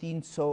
300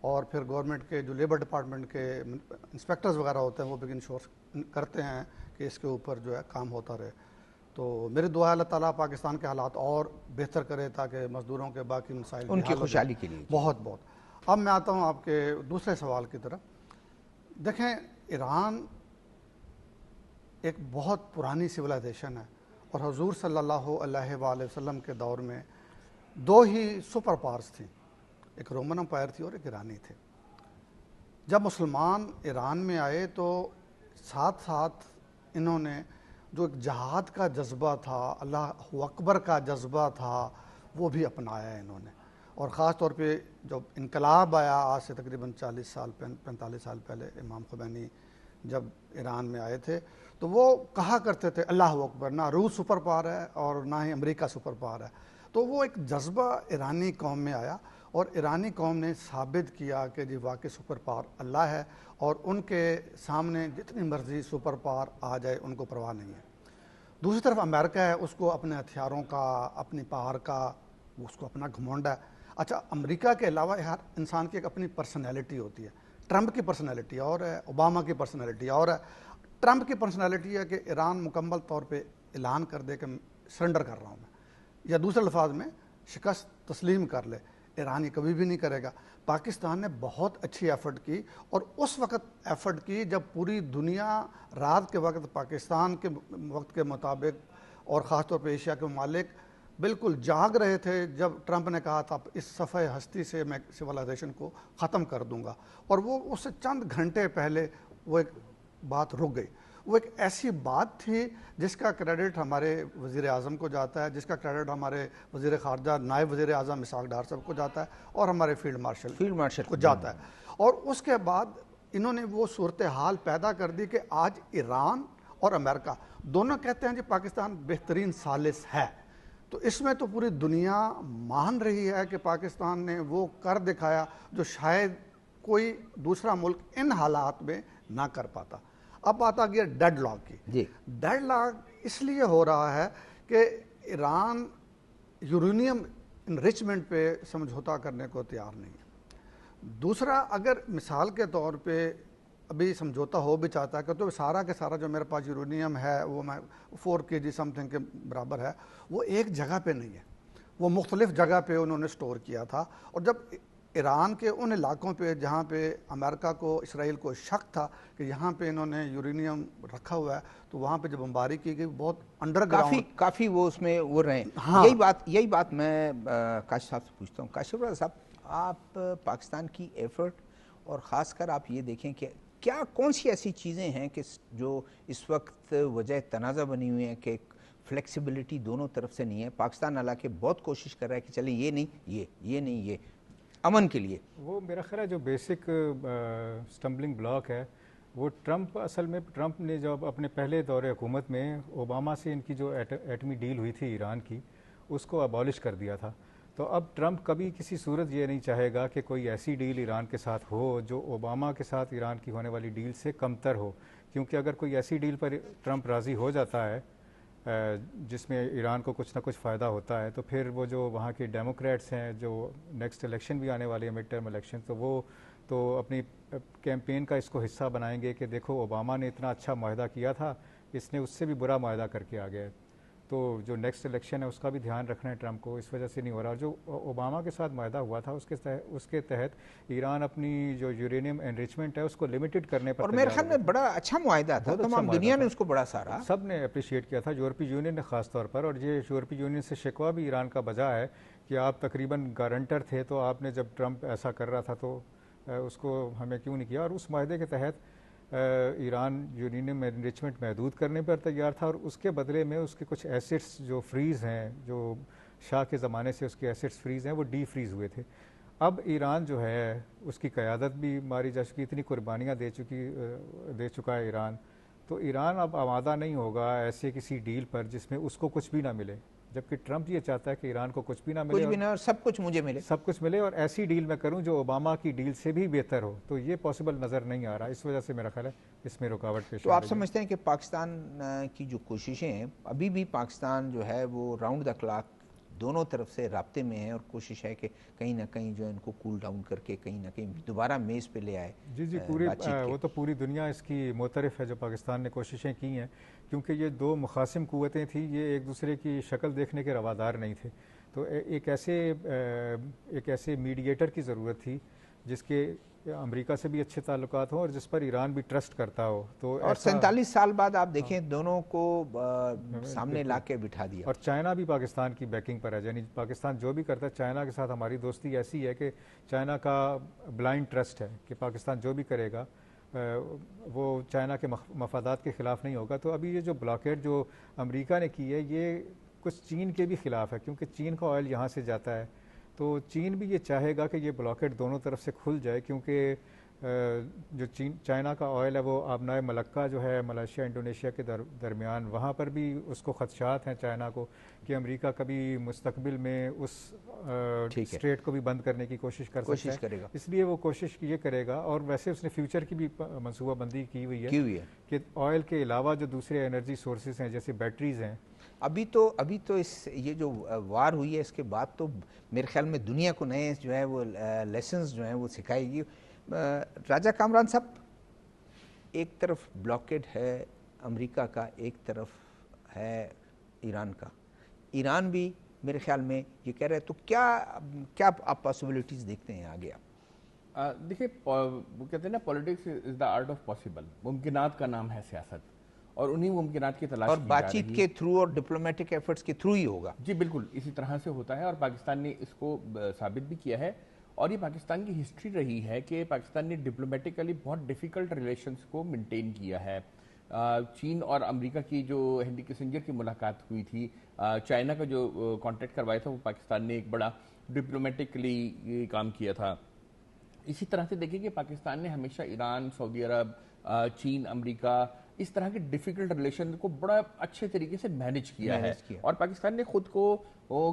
اور پھر گورنمنٹ کے جو لیبر ڈپارٹمنٹ کے انسپیکٹرز وغیرہ ہوتے ہیں وہ بھی انشور کرتے ہیں کہ اس کے اوپر جو ہے کام ہوتا رہے. تو میری دعا ہے اللہ تعالیٰ پاکستان کے حالات اور بہتر کرے تاکہ مزدوروں کے باقی مسائل ان کی خوشحالی کے لیے. بہت بہت. اب میں آتا ہوں آپ کے دوسرے سوال کی طرف. دیکھیں ایران ایک بہت پرانی سویلائزیشن ہے اور حضور صلی اللہ علیہ وآلہ وسلم کے دور میں دو ہی سپر پاورز تھیں, ایک رومن امپائر تھی اور ایک ایرانی تھے. جب مسلمان ایران میں آئے تو ساتھ ساتھ انہوں نے جو ایک جہاد کا جذبہ تھا, اللہ اکبر کا جذبہ تھا, وہ بھی اپنایا ہے انہوں نے. اور خاص طور پہ جب انقلاب آیا آج سے تقریباً 45 سال پہلے امام خمینی جب ایران میں آئے تھے تو وہ کہا کرتے تھے اللہ اکبر, نہ روس سپر پاور ہے اور نہ ہی امریکہ سپر پاور ہے. تو وہ ایک جذبہ ایرانی قوم میں آیا اور ایرانی قوم نے ثابت کیا کہ جی واقعی سپر پاور اللہ ہے اور ان کے سامنے جتنی مرضی سپر پاور آ جائے ان کو پرواہ نہیں ہے. دوسری طرف امریکہ ہے, اس کو اپنے ہتھیاروں کا, اپنی پاور کا, اس کو اپنا گھمنڈ ہے. اچھا, امریکہ کے علاوہ ہر انسان کی ایک اپنی پرسنالٹی ہوتی ہے. ٹرمپ کی پرسنالٹی اور ہے, اوباما کی پرسنالٹی اور ہے. ٹرمپ کی پرسنالٹی ہے کہ ایران مکمل طور پہ اعلان کر دے کہ سرنڈر کر رہا ہوں میں, یا دوسرے الفاظ میں شکست تسلیم کر لے. ایران یہ کبھی بھی نہیں کرے گا. پاکستان نے بہت اچھی ایفرٹ کی اور اس وقت ایفرٹ کی جب پوری دنیا رات کے وقت پاکستان کے وقت کے مطابق اور خاص طور پہ ایشیا کے ممالک بالکل جاگ رہے تھے جب ٹرمپ نے کہا تھا اس صفحہ ہستی سے میں سویلائزیشن کو ختم کر دوں گا. اور وہ اس سے چند گھنٹے پہلے وہ ایک بات رک گئی. وہ ایک ایسی بات تھی جس کا کریڈٹ ہمارے وزیر اعظم کو جاتا ہے, جس کا کریڈٹ ہمارے وزیر خارجہ نائب وزیر اعظم اسحاق ڈار صاحب کو جاتا ہے اور ہمارے فیلڈ مارشل کو جاتا ہے. اور اس کے بعد انہوں نے وہ صورتحال پیدا کر دی کہ آج ایران اور امریکہ دونوں کہتے ہیں جی پاکستان بہترین ثالث ہے. تو اس میں تو پوری دنیا مان رہی ہے کہ پاکستان نے وہ کر دکھایا جو شاید کوئی دوسرا ملک ان حالات میں نہ کر پاتا. اب بات آ گیا ڈیڈ لاک کی. جی, ڈیڈ لاک اس لیے ہو رہا ہے کہ ایران یورینیم انریچمنٹ پہ سمجھوتا کرنے کو تیار نہیں ہے. دوسرا, اگر مثال کے طور پہ ابھی سمجھوتا ہو بھی چاہتا ہے کہ تو سارا کے سارا جو میرے پاس یورینیم ہے وہ میں 4 kg سم تھنگ کے برابر ہے, وہ ایک جگہ پہ نہیں ہے, وہ مختلف جگہ پہ انہوں نے سٹور کیا تھا. اور جب ایران کے ان علاقوں پہ جہاں پہ امریکہ کو اسرائیل کو شک تھا کہ یہاں پہ انہوں نے یورینیم رکھا ہوا ہے تو وہاں پہ جب بمباری کی گئی بہت انڈر گراؤنڈ کافی وہ اس میں وہ رہے. یہی بات میں کاشف صاحب سے پوچھتا ہوں. کاشف صاحب, آپ پاکستان کی ایفرٹ اور خاص کر آپ یہ دیکھیں کہ کیا کون سی ایسی چیزیں ہیں کہ جو اس وقت وجہ تنازع بنی ہوئی ہیں کہ فلیکسیبلٹی دونوں طرف سے نہیں ہے. پاکستان حالانکہ بہت کوشش کر رہا ہے کہ چلیں یہ نہیں یہ نہیں یہ امن کے لیے. وہ میرا خیال ہے جو بیسک سٹمبلنگ بلاک ہے وہ ٹرمپ, اصل میں ٹرمپ نے جب اپنے پہلے دور حکومت میں اوباما سے ان کی جو ایٹمی ڈیل ہوئی تھی ایران کی اس کو ابالش کر دیا تھا. تو اب ٹرمپ کبھی کسی صورت یہ نہیں چاہے گا کہ کوئی ایسی ڈیل ایران کے ساتھ ہو جو اوباما کے ساتھ ایران کی ہونے والی ڈیل سے کمتر ہو, کیونکہ اگر کوئی ایسی ڈیل پر ٹرمپ راضی ہو جاتا ہے جس میں ایران کو کچھ نہ کچھ فائدہ ہوتا ہے تو پھر وہ جو وہاں کے ڈیموکریٹس ہیں جو نیکسٹ الیکشن بھی آنے والے ہیں مڈ ٹرم الیکشن, تو وہ تو اپنی کیمپین کا اس کو حصہ بنائیں گے کہ دیکھو اوباما نے اتنا اچھا معاہدہ کیا تھا, اس نے اس سے بھی برا معاہدہ کر کے آ گیا. تو جو نیکسٹ الیکشن ہے اس کا بھی دھیان رکھنا ہے ٹرمپ کو, اس وجہ سے نہیں ہو رہا. جو اوباما کے ساتھ معاہدہ ہوا تھا اس کے تحت ایران اپنی جو یورینیم انریچمنٹ ہے اس کو لمیٹڈ کرنے پر, اور میرے خیال میں بڑا اچھا معاہدہ تھا, تمام دنیا نے اس کو بڑا سارا, سب نے اپریشیٹ کیا تھا, یورپی یونین نے خاص طور پر. اور یہ یورپی یونین سے شکوہ بھی ایران کا بجا ہے کہ آپ تقریباً گارنٹر تھے, تو آپ نے جب ٹرمپ ایسا کر رہا تھا تو اس کو ہمیں کیوں نہیں کیا. اور اس معاہدے کے تحت ایران یورینیم انریچمنٹ محدود کرنے پر تیار تھا اور اس کے بدلے میں اس کے کچھ ایسٹس جو فریز ہیں, جو شاہ کے زمانے سے اس کے ایسٹس فریز ہیں وہ ڈی فریز ہوئے تھے. اب ایران جو ہے اس کی قیادت بھی ماری جا چکی, اتنی قربانیاں دے چکا ہے ایران, تو ایران اب آمادہ نہیں ہوگا ایسے کسی ڈیل پر جس میں اس کو کچھ بھی نہ ملے, جبکہ ٹرمپ یہ چاہتا ہے کہ ایران کو کچھ بھی نہ ملے, اور سب کچھ مجھے ملے, سب کچھ ملے اور ایسی ڈیل میں کروں جو اوباما کی ڈیل سے بھی بہتر ہو. تو یہ پاسبل نظر نہیں آ رہا, اس وجہ سے میرا خیال ہے اس میں رکاوٹ پیش. تو آپ سمجھتے ہیں کہ پاکستان کی جو کوششیں ہیں, ابھی بھی پاکستان جو ہے وہ راؤنڈ دا کلاک دونوں طرف سے رابطے میں ہیں اور کوشش ہے کہ کہیں نہ کہیں جو ہے ان کو کول ڈاؤن کر کے کہیں نہ کہیں دوبارہ میز پہ لے آئے. جی وہ تو پوری دنیا اس کی معترف ہے جو پاکستان نے کوششیں کی ہیں، کیونکہ یہ دو مخاصم قوتیں تھیں، یہ ایک دوسرے کی شکل دیکھنے کے روادار نہیں تھے. تو ایک ایسے میڈییٹر کی ضرورت تھی جس کے امریکہ سے بھی اچھے تعلقات ہوں اور جس پر ایران بھی ٹرسٹ کرتا ہو. تو اور 47 سال بعد آپ دیکھیں دونوں کو سامنے لا کے بٹھا دیا. اور چائنا بھی پاکستان کی بیکنگ پر ہے، یعنی پاکستان جو بھی کرتا ہے، چائنا کے ساتھ ہماری دوستی ایسی ہے کہ چائنا کا بلائنڈ ٹرسٹ ہے کہ پاکستان جو بھی کرے گا وہ چائنا کے مفادات کے خلاف نہیں ہوگا. تو ابھی یہ جو بلاکیڈ جو امریکہ نے کی ہے یہ کچھ چین کے بھی خلاف ہے، کیونکہ چین کا آئل یہاں سے جاتا ہے. تو چین بھی یہ چاہے گا کہ یہ بلاکیڈ دونوں طرف سے کھل جائے، کیونکہ جو چائنا کا آئل ہے وہ آبنائے ملکہ جو ہے ملائیشیا انڈونیشیا کے درمیان، وہاں پر بھی اس کو خدشات ہیں چائنا کو کہ امریکہ کبھی مستقبل میں اس اسٹریٹ کو بھی بند کرنے کی کوشش کرے گا. اس لیے وہ کوشش یہ کرے گا. اور ویسے اس نے فیوچر کی بھی منصوبہ بندی کی ہوئی ہے کہ آئل کے علاوہ جو دوسرے انرجی سورسز ہیں جیسے بیٹریز ہیں. ابھی تو یہ جو وار ہوئی ہے اس کے بعد تو میرے خیال میں دنیا کو نئے جو ہے وہ لیسنز جو ہیں وہ سکھائے گی. راجہ کامران صاحب، ایک طرف بلاکیڈ ہے امریکہ کا، ایک طرف ہے ایران کا. ایران بھی میرے خیال میں یہ کہہ رہے ہیں، تو کیا آپ پاسبلٹیز دیکھتے ہیں آگے؟ آپ دیکھیں، وہ کہتے ہیں نا politics is the art of possible. ممکنات کا نام ہے سیاست، اور انہی ممکنات کی تلاش اور بات چیت کے تھرو اور ڈپلومیٹک ایفرٹس کے تھرو ہی ہوگا. جی بالکل اسی طرح سے ہوتا ہے، اور پاکستان نے اس کو ثابت بھی کیا ہے. اور یہ پاکستان کی ہسٹری رہی ہے کہ پاکستان نے ڈپلومیٹیکلی بہت ڈیفیکلٹ ریلیشنز کو مینٹین کیا ہے. چین اور امریکہ کی جو ہینری کسنجر کی ملاقات ہوئی تھی، چائنا کا جو کانٹیکٹ کروایا تھا، وہ پاکستان نے ایک بڑا ڈپلومیٹکلی کام کیا تھا. اسی طرح سے دیکھیں کہ پاکستان نے ہمیشہ ایران، سعودی عرب، چین، امریکہ اس طرح کے ڈیفیکلٹ ریلیشن کو بڑا اچھے طریقے سے مینیج کیا ہے. اور پاکستان نے خود کو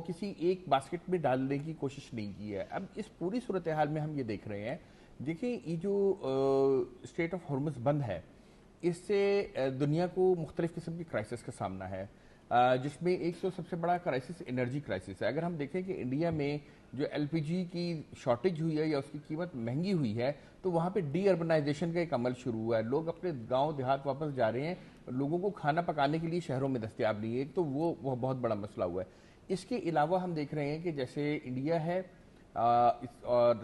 کسی ایک باسکٹ میں ڈالنے کی کوشش نہیں کی ہے. اب اس پوری صورتحال میں ہم یہ دیکھ رہے ہیں، دیکھیں یہ جو اسٹریٹ آف ہارمز بند ہے، اس سے دنیا کو مختلف قسم کی کرائسس کا سامنا ہے، جس میں ایک سب سے بڑا کرائسس انرجی کرائسس ہے. اگر ہم دیکھیں کہ انڈیا میں جو ایل پی جی کی شارٹیج ہوئی ہے یا اس کی قیمت مہنگی ہوئی ہے، تو وہاں پہ ڈی اربنائزیشن کا ایک عمل شروع ہوا ہے. لوگ اپنے گاؤں دیہات واپس جا رہے ہیں، لوگوں کو کھانا پکانے کے لیے شہروں میں دستیاب نہیں ہے. ایک تو وہ بہت بڑا مسئلہ ہوا ہے. اس کے علاوہ ہم دیکھ رہے ہیں کہ جیسے انڈیا ہے اور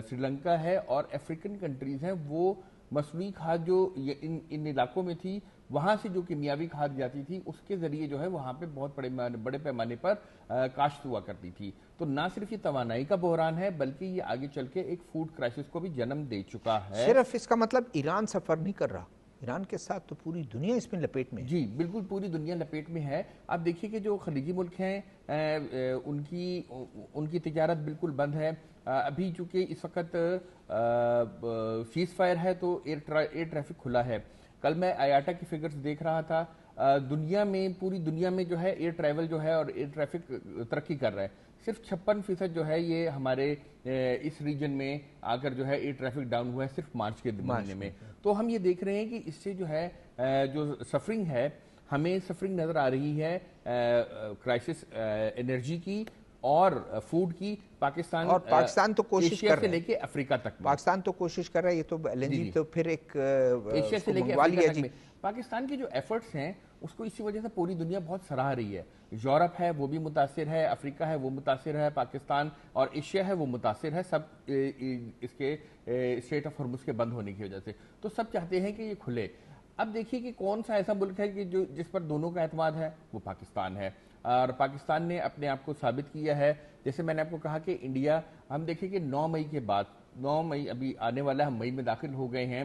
سری لنکا ہے اور افریقن کنٹریز ہیں، وہ مصنوعی کھاد جو ان علاقوں میں تھی، وہاں سے جو کیمیاوی کھاد جاتی تھی اس کے ذریعے جو ہے وہاں پہ بہت بڑے پیمانے پر کاشت ہوا کرتی تھی. تو نہ صرف یہ توانائی کا بحران ہے بلکہ یہ آگے چل کے ایک فوڈ کرائسس کو بھی جنم دے چکا ہے. صرف اس کا مطلب ایران سفر نہیں کر رہا، ایران کے ساتھ تو پوری دنیا اس میں لپیٹ میں ہے. جی بالکل پوری دنیا لپیٹ میں ہے. آپ دیکھیے کہ جو خلیجی ملک ہیں ان کی تجارت بالکل بند ہے. ابھی چونکہ اس وقت سیز فائر ہے تو ایئر ٹریفک کھلا ہے. کل میں آیاٹا کی فگرز دیکھ رہا تھا، دنیا میں پوری دنیا میں جو ہے ایئر ٹریول جو ہے اور ایئر ٹریفک ترقی کر رہا ہے. صرف 56% جو ہے یہ ہمارے اس ریجن میں آ کر جو ہے ایئر ٹریفک ڈاؤن ہوا ہے صرف مارچ کے مہینے میں. تو ہم یہ دیکھ رہے ہیں کہ اس سے جو ہے جو سفرنگ ہے، ہمیں سفرنگ نظر آ رہی ہے کرائسس انرجی کی اور فوڈ کی. پاکستان تو کوشش کر رہا ہے، ایشیا سے لے کے افریقہ تک. پاکستان تو کوشش کر رہا ہے. یہ تو ایل این جی تو پھر ایک ایشیا سے لے کے افریقہ تک میں پاکستان کے جو ایفرٹس ہیں اس کو اسی وجہ سے پوری دنیا بہت سراہ رہی ہے. یورپ ہے وہ بھی متاثر ہے، افریقہ ہے وہ متاثر ہے، پاکستان اور ایشیا ہے وہ متاثر ہے، سب اس کے اسٹریٹ آف ہارمز کے بند ہونے کی وجہ سے. تو سب چاہتے ہیں کہ یہ کھلے. اب دیکھیے کہ کون سا ایسا ملک ہے کہ جس پر دونوں کا اعتماد ہے، وہ پاکستان ہے. اور پاکستان نے اپنے آپ کو ثابت کیا ہے. جیسے میں نے آپ کو کہا کہ انڈیا، ہم دیکھیں کہ 9 مئی کے بعد، 9 مئی ابھی آنے والا، ہم مئی میں داخل ہو گئے ہیں،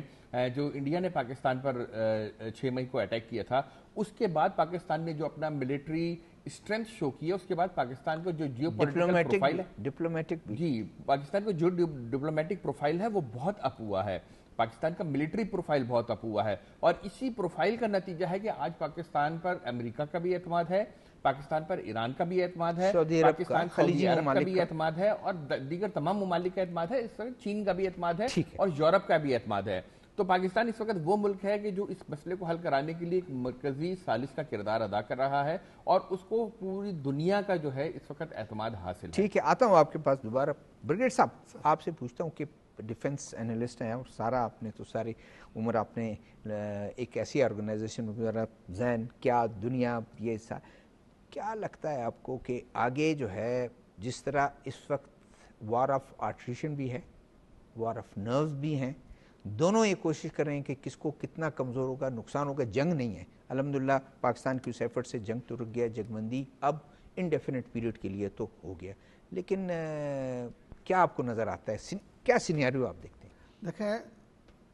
جو انڈیا نے پاکستان پر 6 مئی کو اٹیک کیا تھا، اس کے بعد پاکستان نے جو اپنا ملٹری اسٹرینتھ شو کیا، اس کے بعد پاکستان کو جو جیو پولیٹیکل پروفائل ہے، ڈپلومیٹک جی پاکستان کو جو ڈپلومیٹک پروفائل ہے وہ بہت اپ ہوا ہے. پاکستان کا ملٹری پروفائل بہت اپ ہوا ہے. اور اسی پروفائل کا نتیجہ ہے کہ آج پاکستان پر امریکہ کا بھی اعتماد ہے، پاکستان پر ایران کا بھی اعتماد ہے، پاکستان سعودی عرب کا بھی اعتماد ہے، اور دیگر تمام ممالک کا اعتماد ہے. اس طرح چین کا بھی اعتماد ہے اور یورپ کا بھی اعتماد ہے. تو پاکستان اس وقت وہ ملک ہے کہ جو اس مسئلے کو حل کرانے کے لیے ایک مرکزی ثالث کا کردار ادا کر رہا ہے اور اس کو پوری دنیا کا جو ہے اس وقت اعتماد حاصل ہے. ٹھیک ہے, آتا ہوں آپ کے پاس دوبارہ. بریگیڈ صاحب آپ سے پوچھتا ہوں کہ ڈیفنس انالسٹ ہیں اور سارا آپ نے تو ساری عمر آپ نے ایک ایسی آرگنائزیشن میں ذہن کیا دنیا یہ کیا لگتا ہے آپ کو کہ آگے جو ہے جس طرح اس وقت وار آف آٹریشن بھی ہے, وار آف نروز بھی ہیں, دونوں یہ کوشش کر رہے ہیں کہ کس کو کتنا کمزور ہوگا, نقصان ہوگا. جنگ نہیں ہے الحمدللہ, پاکستان کی اس ایفرٹ سے جنگ تو رک گیا, جگبندی اب انڈیفینٹ پیریڈ کے لیے تو ہو گیا, لیکن کیا آپ کو نظر آتا ہے, کیا سینیریو آپ دیکھتے ہیں؟ دیکھیں,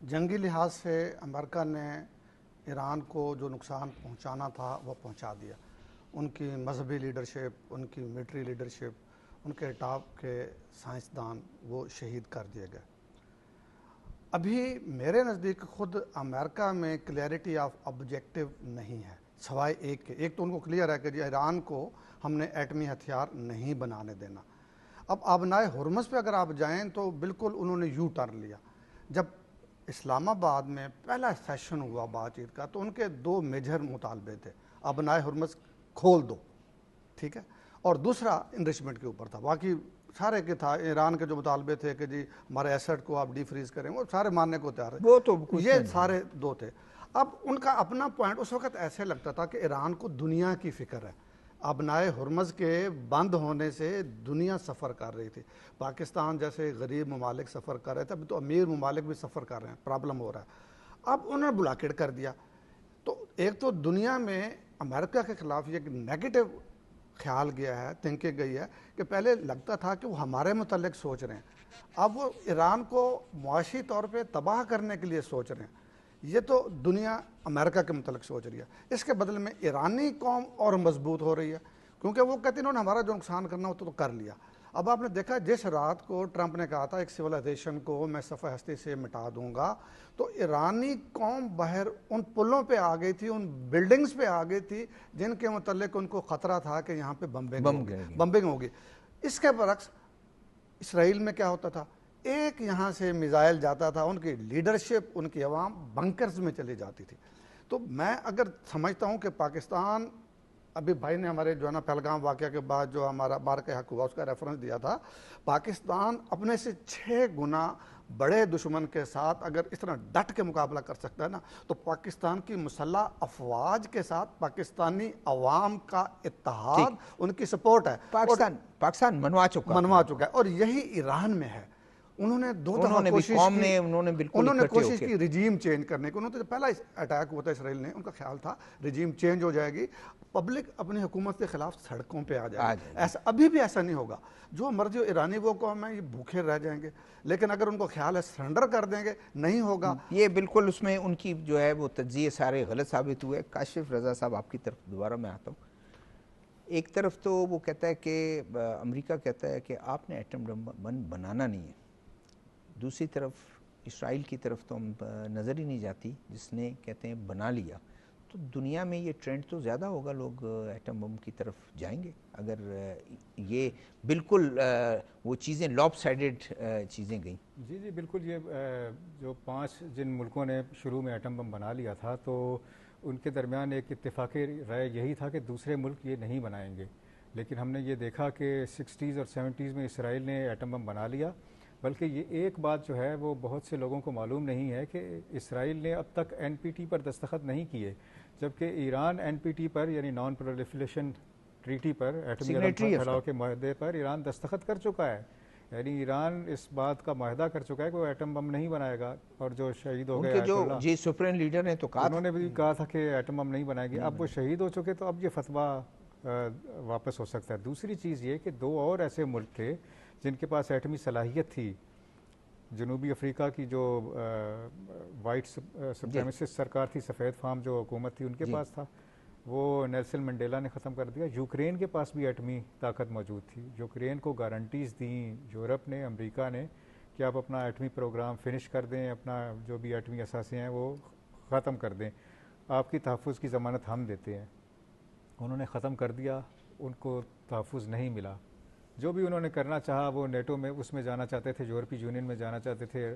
جنگی لحاظ سے امریکہ نے ایران کو جو نقصان پہنچانا تھا وہ پہنچا دیا. ان کی مذہبی لیڈرشپ, ان کی ملٹری لیڈرشپ, ان کے ٹاپ کے سائنسدان وہ شہید کر دیے گئے. ابھی میرے نزدیک خود امریکہ میں کلیئرٹی آف آبجیکٹو نہیں ہے, سوائے ایک کے. ایک تو ان کو کلیئر ہے کہ جی ایران کو ہم نے ایٹمی ہتھیار نہیں بنانے دینا. اب آبنائے ہرمز پہ اگر آپ جائیں تو بالکل انہوں نے یو ٹرن لیا. جب اسلام آباد میں پہلا سیشن ہوا بات چیت کا تو ان کے 2 میجر مطالبے تھے, آبنائے ہرمز کھول دو, ٹھیک ہے, اور دوسرا انریچمنٹ کے اوپر تھا. باقی سارے کے تھا, ایران کے جو مطالبے تھے کہ جی ہمارے ایسٹ کو آپ ڈی فریز کریں, وہ سارے ماننے کو تیار ہیں, وہ تو یہ سارے 2 تھے. اب ان کا اپنا پوائنٹ اس وقت ایسے لگتا تھا کہ ایران کو دنیا کی فکر ہے. آبنائے ہرمز کے بند ہونے سے دنیا سفر کر رہی تھی. پاکستان جیسے غریب ممالک سفر کر رہے تھے, ابھی تو امیر ممالک بھی سفر کر رہے ہیں, پرابلم ہو رہا ہے. اب انہوں نے بلاکیڈ کر دیا. تو ایک تو دنیا میں امریکہ کے خلاف یہ نیگیٹو خیال گیا ہے, تھنکنگ گئی ہے کہ پہلے لگتا تھا کہ وہ ہمارے متعلق سوچ رہے ہیں, اب وہ ایران کو معاشی طور پہ تباہ کرنے کے لیے سوچ رہے ہیں. یہ تو دنیا امریکہ کے متعلق سوچ رہی ہے. اس کے بدلے میں ایرانی قوم اور مضبوط ہو رہی ہے, کیونکہ وہ کہتے ہیں انہوں نے ہمارا جو نقصان کرنا ہوتا تو کر لیا. اب آپ نے دیکھا جس رات کو ٹرمپ نے کہا تھا ایک سویلائزیشن کو میں صفحہ ہستی سے مٹا دوں گا, تو ایرانی قوم باہر ان پلوں پہ آ گئی تھی, ان بلڈنگز پہ آ گئی تھی جن کے متعلق ان کو خطرہ تھا کہ یہاں پہ بمبنگ ہوگی. اس کے برعکس اسرائیل میں کیا ہوتا تھا, ایک یہاں سے میزائل جاتا تھا, ان کی لیڈرشپ, ان کی عوام بنکرز میں چلی جاتی تھی. تو میں اگر سمجھتا ہوں کہ پاکستان, ابھی بھائی نے ہمارے جو ہے نا پہلگام واقعہ کے بعد جو ہمارا بار کے حق ہوا اس کا ریفرنس دیا تھا, پاکستان اپنے سے 6 گنا بڑے دشمن کے ساتھ اگر اس طرح ڈٹ کے مقابلہ کر سکتا ہے نا, تو پاکستان کی مسلح افواج کے ساتھ پاکستانی عوام کا اتحاد, ان کی سپورٹ ہے. پاکستان منوا چکا ہے, اور یہی ایران میں ہے. انہوں نے 2 دفعہ کوشش کی رجیم چینج کرنے کی. انہوں نے پہلا اٹیک ہوا تھا اسرائیل نے, ان کا خیال تھا رجیم چینج ہو جائے گی, پبلک اپنی حکومت کے خلاف سڑکوں پہ آ جائے گی. ایسا ابھی بھی ایسا نہیں ہوگا. جو مرضی ایرانی وہ قوم ہے, یہ بھوکے رہ جائیں گے, لیکن اگر ان کو خیال ہے سرنڈر کر دیں گے, نہیں ہوگا. یہ بالکل اس میں ان کی جو ہے وہ تجزیے سارے غلط ثابت ہوئے. کاشف رضا صاحب آپ کی طرف دوبارہ میں آتا ہوں. ایک طرف تو وہ کہتا ہے کہ امریکہ کہتا ہے کہ آپ نے ایٹم بم بنانا نہیں ہے, دوسری طرف اسرائیل کی طرف تو ہم نظر ہی نہیں جاتی جس نے کہتے ہیں بنا لیا. تو دنیا میں یہ ٹرینڈ تو زیادہ ہوگا, لوگ ایٹم بم کی طرف جائیں گے اگر یہ بالکل وہ چیزیں لاپ سائڈڈ چیزیں گئیں. جی بالکل. یہ جو 5 جن ملکوں نے شروع میں ایٹم بم بنا لیا تھا, تو ان کے درمیان ایک اتفاقی رائے یہی تھا کہ دوسرے ملک یہ نہیں بنائیں گے. لیکن ہم نے یہ دیکھا کہ 60s اور 70s میں اسرائیل نے ایٹم بم بنا لیا. بلکہ یہ ایک بات جو ہے وہ بہت سے لوگوں کو معلوم نہیں ہے کہ اسرائیل نے اب تک NPT پر دستخط نہیں کیے, جبکہ ایران NPT پر یعنی نان پرولیفریشن ٹریٹی پر, ایٹمی عدم پھیلاؤ کے معاہدے پر ایران دستخط کر چکا ہے. یعنی ایران اس بات کا معاہدہ کر چکا ہے کہ وہ ایٹم بم نہیں بنائے گا. اور جو شہید ہو گئے جو جی سپریم لیڈر نے تو کہا, انہوں نے بھی کہا تھا کہ ایٹم بم نہیں بنائے گی. اب وہ شہید ہو چکے, تو اب یہ فتویٰ واپس ہو سکتا ہے. دوسری چیز یہ کہ 2 اور ایسے ملک تھے جن کے پاس ایٹمی صلاحیت تھی. جنوبی افریقہ کی جو وائٹ سپریمیسسٹ سرکار تھی, سفید فام جو حکومت تھی, ان کے پاس تھا, وہ نیلسن منڈیلا نے ختم کر دیا. یوکرین کے پاس بھی ایٹمی طاقت موجود تھی. یوکرین کو گارنٹیز دیں یورپ نے, امریکہ نے, کہ آپ اپنا ایٹمی پروگرام فنش کر دیں, اپنا جو بھی ایٹمی اثاثے ہیں وہ ختم کر دیں, آپ کی تحفظ کی ضمانت ہم دیتے ہیں. انہوں نے ختم کر دیا, ان کو تحفظ نہیں ملا. جو بھی انہوں نے کرنا چاہا, وہ نیٹو میں اس میں جانا چاہتے تھے, یورپی یونین میں جانا چاہتے تھے,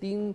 3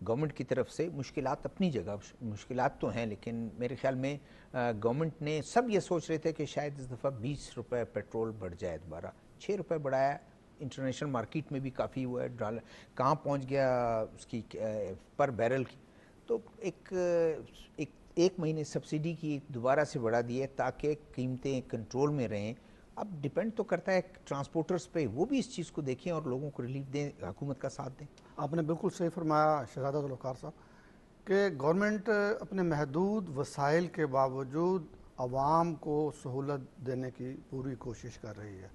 گورنمنٹ کی طرف سے مشکلات اپنی جگہ مشکلات تو ہیں، لیکن میرے خیال میں گورنمنٹ نے سب یہ سوچ رہے تھے کہ شاید اس دفعہ 20 روپے پیٹرول بڑھ جائے، دوبارہ 6 روپے بڑھایا، انٹرنیشنل مارکیٹ میں بھی کافی ہوا ہے، ڈالر کہاں پہنچ گیا اس کی پر بیرل کی، تو ایک مہینے سبسڈی کی دوبارہ سے بڑھا دی ہے تاکہ قیمتیں کنٹرول میں رہیں۔ اب ڈیپینڈ تو کرتا ہے ٹرانسپورٹرز پہ، وہ بھی اس چیز کو دیکھیں اور لوگوں کو ریلیف دیں، حکومت کا ساتھ دیں۔ آپ نے بالکل صحیح فرمایا شہزادہ ذوالفقار صاحب کہ گورنمنٹ اپنے محدود وسائل کے باوجود عوام کو سہولت دینے کی پوری کوشش کر رہی ہے۔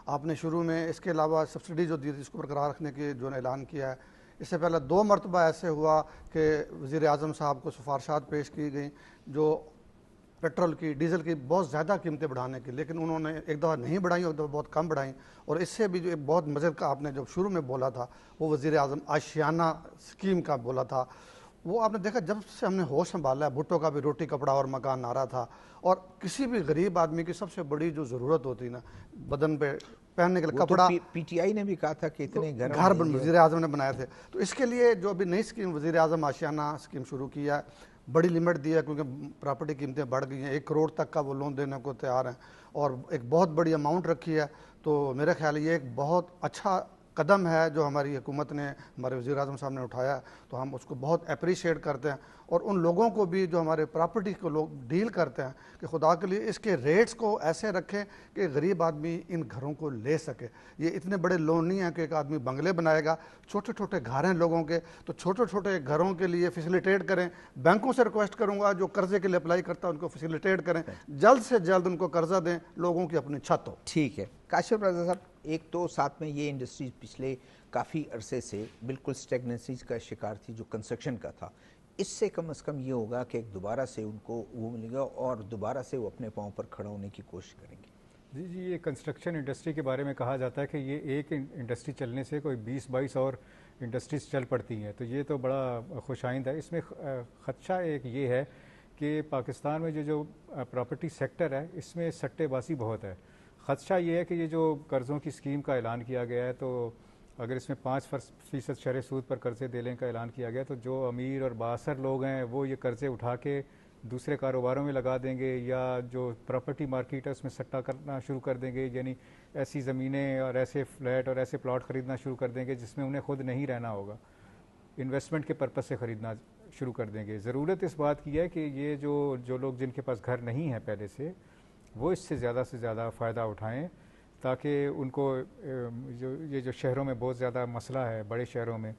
آپ نے شروع میں اس کے علاوہ سبسڈی جو دی تھی اس کو برقرار رکھنے کی جو اعلان کیا ہے، اس سے پہلے 2 مرتبہ ایسے ہوا کہ وزیر اعظم صاحب کو سفارشات پیش کی گئیں جو پیٹرول کی ڈیزل کی بہت زیادہ قیمتیں بڑھانے کی، لیکن انہوں نے ایک دفعہ نہیں بڑھائیں، ایک دفعہ بہت کم بڑھائیں، اور اس سے بھی جو ایک بہت مزے کا آپ نے جو شروع میں بولا تھا وہ وزیر اعظم آشیانہ اسکیم کا بولا تھا، وہ آپ نے دیکھا جب سے ہم نے ہوش سنبھالا ہے، بھٹو کا بھی روٹی کپڑا اور مکان نعرہ تھا، اور کسی بھی غریب آدمی کی سب سے بڑی جو ضرورت ہوتی نا بدن پہ پہننے کے لیے کپڑا، پی ٹی آئی نے بھی کہا تھا کہ اتنے گھر وزیر اعظم نے بنائے تھے، تو اس کے لیے جو ابھی نئی اسکیم وزیر اعظم آشیانہ اسکیم شروع کیا ہے، بڑی لمٹ دی ہے کیونکہ پراپرٹی قیمتیں بڑھ گئی ہیں، 1 کروڑ تک کا وہ لون دینے کو تیار ہیں اور ایک بہت بڑی اماؤنٹ رکھی ہے، تو میرے خیال یہ ایک بہت اچھا قدم ہے جو ہماری حکومت نے، ہمارے وزیر اعظم صاحب نے اٹھایا ہے، تو ہم اس کو بہت اپریشیٹ کرتے ہیں، اور ان لوگوں کو بھی جو ہمارے پراپرٹی کو لوگ ڈیل کرتے ہیں کہ خدا کے لیے اس کے ریٹس کو ایسے رکھیں کہ غریب آدمی ان گھروں کو لے سکے۔ یہ اتنے بڑے لون نہیں ہیں کہ ایک آدمی بنگلے بنائے گا، چھوٹے چھوٹے گھر ہیں لوگوں کے، تو چھوٹے چھوٹے گھروں کے لیے فیسیلیٹیٹ کریں۔ بینکوں سے ریکویسٹ کروں گا جو قرضے کے لیے اپلائی کرتا ہے ان کو فیسیلیٹیٹ کریں، جلد سے جلد ان کو قرضہ دیں، لوگوں کی اپنی چھت ہو۔ ٹھیک ہے کاشف رضا صاحب، ایک تو ساتھ میں یہ انڈسٹری پچھلے کافی عرصے سے بالکل اسٹیگننسی کا شکار تھی جو کنسٹرکشن کا تھا، اس سے کم از کم یہ ہوگا کہ ایک دوبارہ سے ان کو وہ ملے گا اور دوبارہ سے وہ اپنے پاؤں پر کھڑا ہونے کی کوشش کریں گے۔ جی یہ کنسٹرکشن انڈسٹری کے بارے میں کہا جاتا ہے کہ یہ ایک انڈسٹری چلنے سے کوئی 20-22 اور انڈسٹریز چل پڑتی ہیں، تو یہ تو بڑا خوش آئند ہے۔ اس میں خدشہ ایک یہ ہے کہ پاکستان میں جو پراپرٹی سیکٹر ہے اس میں سٹے بازی بہت ہے۔ خدشہ یہ ہے کہ یہ جو قرضوں کی اسکیم کا اعلان کیا گیا ہے، تو اگر اس میں 5% شرح سود پر قرضے دینے کا اعلان کیا گیا تو جو امیر اور بااثر لوگ ہیں وہ یہ قرضے اٹھا کے دوسرے کاروباروں میں لگا دیں گے، یا جو پراپرٹی مارکیٹ ہے اس میں سٹا کرنا شروع کر دیں گے، یعنی ایسی زمینیں اور ایسے فلیٹ اور ایسے پلاٹ خریدنا شروع کر دیں گے جس میں انہیں خود نہیں رہنا ہوگا، انویسٹمنٹ کے پرپس سے خریدنا شروع کر دیں گے۔ ضرورت اس بات کی ہے کہ یہ جو لوگ جن کے پاس گھر نہیں ہیں پہلے سے، وہ اس سے زیادہ فائدہ اٹھائیں تاکہ ان کو یہ جو شہروں میں بہت زیادہ مسئلہ ہے، بڑے شہروں میں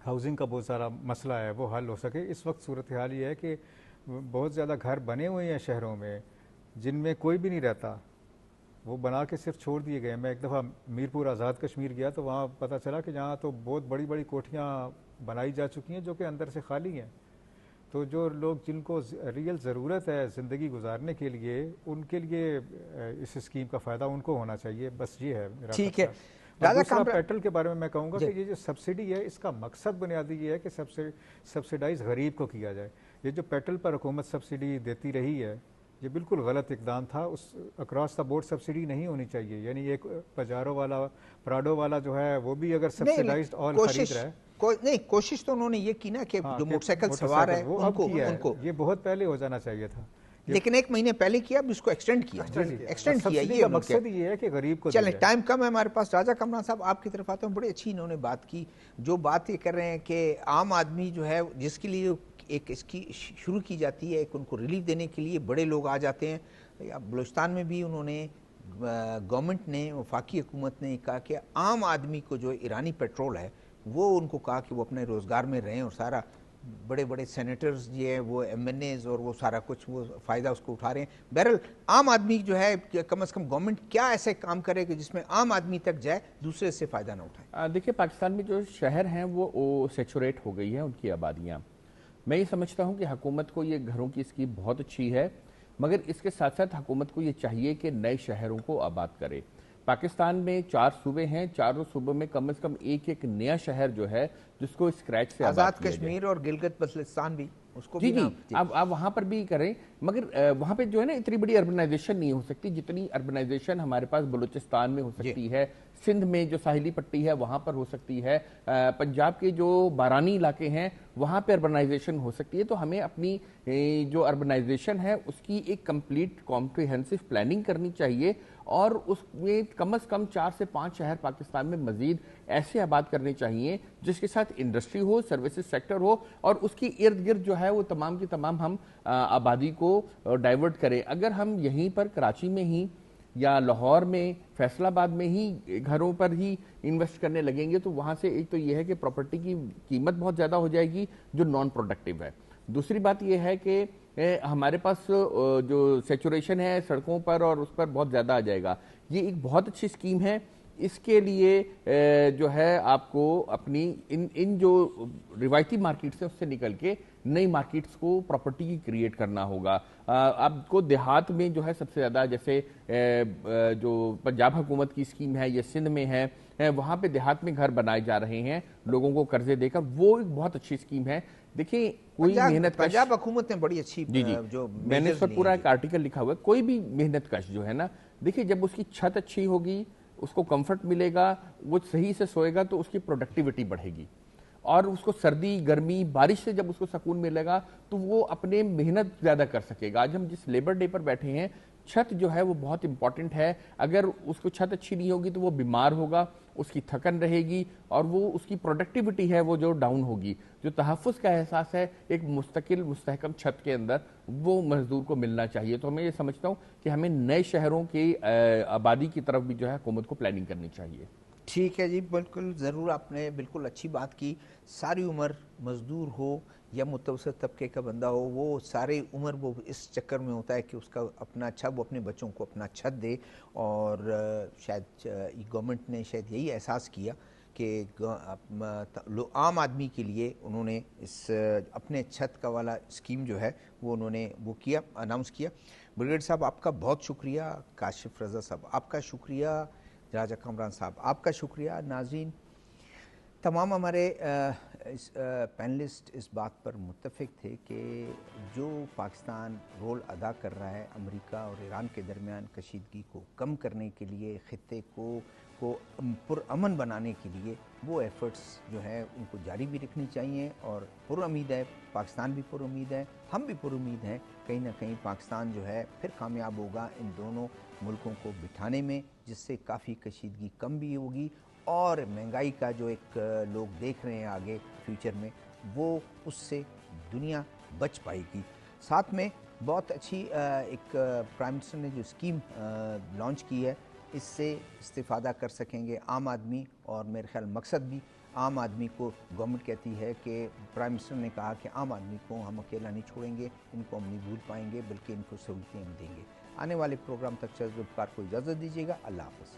ہاؤسنگ کا بہت زیادہ مسئلہ ہے، وہ حل ہو سکے۔ اس وقت صورتحال یہ ہے کہ بہت زیادہ گھر بنے ہوئے ہیں شہروں میں جن میں کوئی بھی نہیں رہتا، وہ بنا کے صرف چھوڑ دیے گئے۔ میں ایک دفعہ میرپور آزاد کشمیر گیا تو وہاں پتہ چلا کہ جہاں تو بہت بڑی بڑی کوٹھیاں بنائی جا چکی ہیں جو کہ اندر سے خالی ہیں، تو جو لوگ جن کو ریئل ضرورت ہے زندگی گزارنے کے لیے، ان کے لیے اس اسکیم کا فائدہ ان کو ہونا چاہیے، بس یہ ہے میرا۔ ٹھیک ہے دوسرا پیٹرول کے بارے میں کہوں گا کہ یہ جو سبسڈی ہے اس کا مقصد بنیادی یہ ہے کہ سبسڈائز غریب کو کیا جائے۔ یہ جو پیٹرول پر حکومت سبسڈی دیتی رہی ہے یہ بالکل غلط اقدام تھا، اس اکراس دا بورڈ سبسڈی نہیں ہونی چاہیے، یعنی ایک پجارو والا پراڈو والا جو ہے وہ بھی اگر سبسڈائزڈ آئل خرید رہا ہے، نہیں کوشش تو انہوں نے یہ کی نا کہ جو موٹر سائیکل سوار ہے ان کو یہ بہت پہلے ہو جانا چاہیے تھا، لیکن 1 مہینے پہلے کیا، اب اس کو ایکسٹینڈ کیا۔ یہ مقصد یہ ہے کہ غریب کو چلیں ٹائم کم ہے ہمارے پاس۔ راجہ کمران صاحب آپ کی طرف آتا ہوں، بڑی اچھی انہوں نے بات کی، جو بات یہ کر رہے ہیں کہ عام آدمی جو ہے جس کے لیے ایک اس کی شروع کی جاتی ہے، ایک ان کو ریلیف دینے کے لیے بڑے لوگ آ جاتے ہیں۔ بلوچستان میں بھی انہوں نے گورنمنٹ نے، وفاقی حکومت نے کہا کہ عام آدمی کو جو ایرانی پیٹرول ہے وہ ان کو کہا کہ وہ اپنے روزگار میں رہیں، اور سارا بڑے بڑے سینیٹرز یہ ہیں وہ ایم این ایز اور وہ سارا کچھ وہ فائدہ اس کو اٹھا رہے ہیں۔ بہرحال عام آدمی جو ہے کم از کم گورنمنٹ کیا ایسے کام کرے کہ جس میں عام آدمی تک جائے، دوسرے سے فائدہ نہ اٹھائے؟ دیکھیے پاکستان میں جو شہر ہیں وہ سیچوریٹ ہو گئی ہیں ان کی آبادیاں۔ میں یہ سمجھتا ہوں کہ حکومت کو یہ گھروں کی اسکیم بہت اچھی ہے، مگر اس کے ساتھ ساتھ حکومت کو یہ چاہیے کہ نئے شہروں کو آباد کرے۔ پاکستان میں 4 صوبے ہیں، 4 صوبوں میں کم از کم ایک نیا شہر جو ہے جس کو اسکریچ سے آزاد کشمیر اور گلگت بلتستان بھی اس کو جی بھی جی آپ وہاں پر بھی کریں، مگر وہاں پہ جو ہے نا اتنی بڑی اربنائزیشن نہیں ہو سکتی جتنی اربنائزیشن ہمارے پاس بلوچستان میں ہو سکتی ہے، سندھ میں جو ساحلی پٹی ہے وہاں پر ہو سکتی ہے، پنجاب کے جو بارانی علاقے ہیں وہاں پہ اربنائزیشن ہو سکتی ہے. تو ہمیں اپنی جو اربنائزیشن ہے اس کی ایک کمپلیٹ کمپریہنسو پلاننگ کرنی چاہیے، اور اس میں کم از کم 4 سے 5 شہر پاکستان میں مزید ایسے آباد کرنے چاہیے جس کے ساتھ انڈسٹری ہو، سروسز سیکٹر ہو، اور اس کی ارد گرد جو ہے وہ تمام کی تمام ہم آبادی کو ڈائیورٹ کریں. اگر ہم یہیں پر کراچی میں ہی یا لاہور میں، فیصل آباد میں ہی گھروں پر ہی انویسٹ کرنے لگیں گے تو وہاں سے ایک تو یہ ہے کہ پراپرٹی کی قیمت بہت زیادہ ہو جائے گی جو نان پروڈکٹیو ہے. دوسری بات یہ ہے کہ ہمارے پاس جو سیچوریشن ہے سڑکوں پر اور اس پر بہت زیادہ آ جائے گا. یہ ایک بہت اچھی اسکیم ہے. اس کے لیے جو ہے آپ کو اپنی ان جو روایتی مارکیٹس ہیں اس سے نکل کے نئی مارکیٹس کو پراپرٹی کی کریٹ کرنا ہوگا. آپ کو دیہات میں جو ہے سب سے زیادہ، جیسے جو پنجاب حکومت کی اسکیم ہے یا سندھ میں ہے، وہاں پہ دیہات میں گھر بنائے جا رہے ہیں لوگوں کو قرضے دے کر. وہ ایک بہت اچھی اسکیم ہے. دیکھیں کوئی محنت کش، پنجاب حکومت نے بڑی اچھی جی جو میں نے اس پر پورا ایک آرٹیکل لکھا ہوا ہے. کوئی بھی محنت کش جو ہے نا، دیکھیں جب اس کی چھت اچھی ہوگی، اس کو کمفرٹ ملے گا، وہ صحیح سے سوئے گا تو اس کی پروڈکٹیوٹی بڑھے گی، اور اس کو سردی گرمی بارش سے جب اس کو سکون ملے گا تو وہ اپنے محنت زیادہ کر سکے گا. آج ہم جس لیبر ڈے پر بیٹھے ہیں، چھت جو ہے وہ بہت امپورٹنٹ ہے. اگر اس کو چھت اچھی نہیں ہوگی تو وہ بیمار ہوگا، اس کی تھکن رہے گی، اور وہ اس کی پروڈکٹیوٹی ہے وہ جو ڈاؤن ہوگی. جو تحفظ کا احساس ہے ایک مستقل مستحکم چھت کے اندر، وہ مزدور کو ملنا چاہیے. تو میں یہ سمجھتا ہوں کہ ہمیں نئے شہروں کی آبادی کی طرف بھی جو ہے حکومت کو پلاننگ کرنی چاہیے. ٹھیک ہے جی، بالکل ضرور، آپ نے بالکل اچھی بات کی. ساری عمر مزدور ہو یا متوسط طبقے کا بندہ ہو، وہ ساری عمر وہ اس چکر میں ہوتا ہے کہ اس کا اپنا اچھا، وہ اپنے بچوں کو اپنا چھت دے. اور شاید گورنمنٹ نے شاید یہی احساس کیا کہ عام آدمی کے لیے انہوں نے اس اپنے چھت کا والا اسکیم جو ہے وہ انہوں نے وہ کیا، اناؤنس کیا. بریگیڈ صاحب آپ کا بہت شکریہ، کاشف رضا صاحب آپ کا شکریہ، راجہ کامران صاحب آپ کا شکریہ. ناظرین، تمام ہمارے پینلسٹ اس بات پر متفق تھے کہ جو پاکستان رول ادا کر رہا ہے امریکہ اور ایران کے درمیان کشیدگی کو کم کرنے کے لیے، خطے کو پرامن بنانے کے لیے، وہ ایفرٹس جو ہے ان کو جاری بھی رکھنی چاہیے. اور پر امید ہے، پاکستان بھی پر امید ہے، ہم بھی پر امید ہیں کہیں نہ کہیں پاکستان جو ہے پھر کامیاب ہوگا ان دونوں ملکوں کو بٹھانے میں، جس سے کافی کشیدگی کم بھی ہوگی، اور مہنگائی کا جو ایک لوگ دیکھ رہے ہیں آگے فیوچر میں، وہ اس سے دنیا بچ پائے گی. ساتھ میں بہت اچھی ایک پرائم منسٹر نے جو اسکیم لانچ کی ہے، اس سے استفادہ کر سکیں گے عام آدمی. اور میرے خیال مقصد بھی عام آدمی کو، گورنمنٹ کہتی ہے کہ پرائم منسٹر نے کہا کہ عام آدمی کو ہم اکیلا نہیں چھوڑیں گے، ان کو ہم نہیں بھول پائیں گے، بلکہ ان کو سہولتیں ہم دیں گے. آنے والے پروگرام تک شہزاد کو اجازت دیجیے گا. اللہ حافظ.